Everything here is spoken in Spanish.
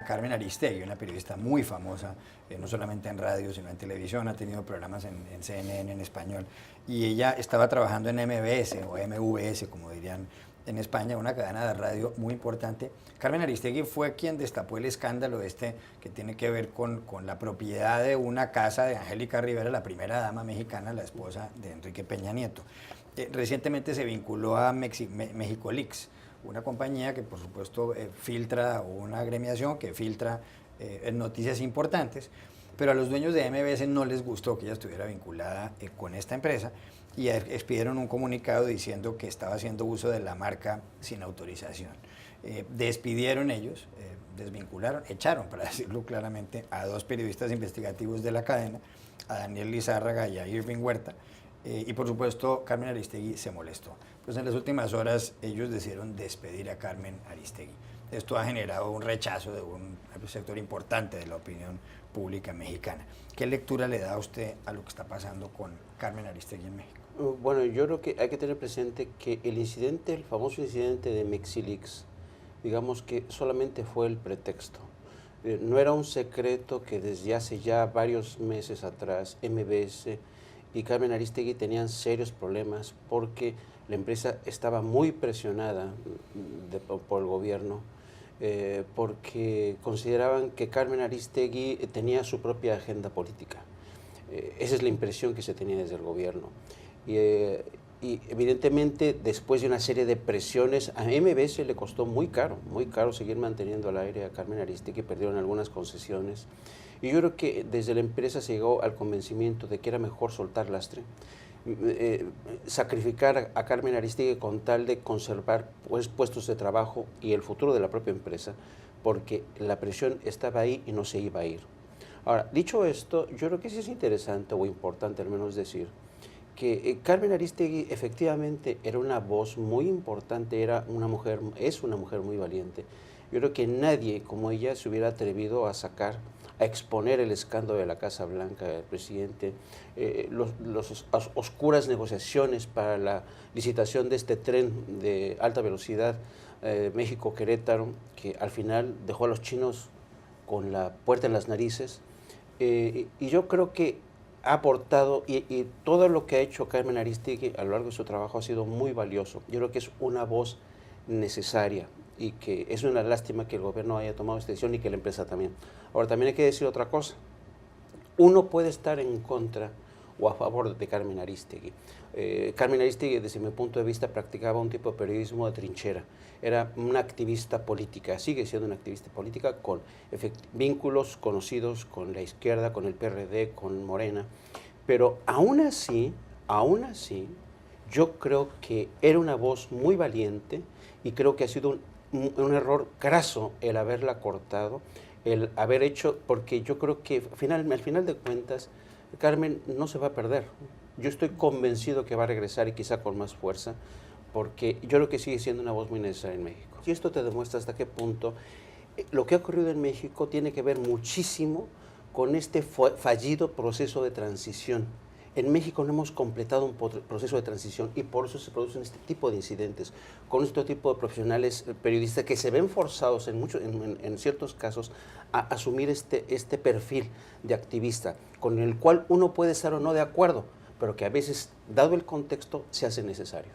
Carmen Aristegui, una periodista muy famosa, no solamente en radio, sino en televisión, ha tenido programas en CNN en español, y ella estaba trabajando en MBS o MVS, como dirían en España, una cadena de radio muy importante. Carmen Aristegui fue quien destapó el escándalo que tiene que ver con la propiedad de una casa de Angélica Rivera, la primera dama mexicana, la esposa de Enrique Peña Nieto. Recientemente se vinculó a México Leaks, una compañía que por supuesto filtra, o una agremiación que filtra noticias importantes, pero a los dueños de MBS no les gustó que ella estuviera vinculada con esta empresa y expidieron un comunicado diciendo que estaba haciendo uso de la marca sin autorización. Despidieron ellos, desvincularon, echaron, para decirlo claramente, a dos periodistas investigativos de la cadena, a Daniel Lizárraga y a Irving Huerta, y por supuesto Carmen Aristegui se molestó. Pues en las últimas horas ellos decidieron despedir a Carmen Aristegui. Esto ha generado un rechazo de un sector importante de la opinión pública mexicana. ¿Qué lectura le da a usted a lo que está pasando con Carmen Aristegui en México? Bueno, yo creo que hay que tener presente que el incidente, el famoso incidente de Mexilix, digamos que solamente fue el pretexto. No era un secreto que desde hace ya varios meses atrás MBS y Carmen Aristegui tenían serios problemas porque la empresa estaba muy presionada por el gobierno, porque consideraban que Carmen Aristegui tenía su propia agenda política. Esa es la impresión que se tenía desde el gobierno. Y evidentemente, después de una serie de presiones, a MBS le costó muy caro seguir manteniendo al aire a Carmen Aristegui, perdieron algunas concesiones. Y yo creo que desde la empresa se llegó al convencimiento de que era mejor soltar lastre, sacrificar a Carmen Aristegui con tal de conservar puestos de trabajo y el futuro de la propia empresa, porque la presión estaba ahí y no se iba a ir. Ahora, dicho esto, yo creo que sí es interesante o importante al menos decir que Carmen Aristegui efectivamente era una voz muy importante, es una mujer muy valiente. Yo creo que nadie como ella se hubiera atrevido a exponer el escándalo de la Casa Blanca del presidente, las oscuras negociaciones para la licitación de este tren de alta velocidad México-Querétaro, que al final dejó a los chinos con la puerta en las narices. Y yo creo que ha aportado, y todo lo que ha hecho Carmen Aristegui a lo largo de su trabajo ha sido muy valioso. Yo creo que es una voz necesaria y que es una lástima que el gobierno haya tomado esta decisión y que la empresa también. Ahora, también hay que decir otra cosa. Uno puede estar en contra o a favor de Carmen Aristegui. Carmen Aristegui, desde mi punto de vista, practicaba un tipo de periodismo de trinchera. Era una activista política, sigue siendo una activista política con vínculos conocidos con la izquierda, con el PRD, con Morena. Pero aún así, yo creo que era una voz muy valiente y creo que ha sido un error craso el haberla cortado, el haber hecho, porque yo creo que al final de cuentas, Carmen no se va a perder. Yo estoy convencido que va a regresar y quizá con más fuerza, porque yo creo que sigue siendo una voz muy necesaria en México. Y esto te demuestra hasta qué punto lo que ha ocurrido en México tiene que ver muchísimo con este fallido proceso de transición. En México no hemos completado un proceso de transición y por eso se producen este tipo de incidentes, con este tipo de profesionales periodistas que se ven forzados en ciertos casos a asumir este perfil de activista, con el cual uno puede estar o no de acuerdo, pero que a veces, dado el contexto, se hace necesario.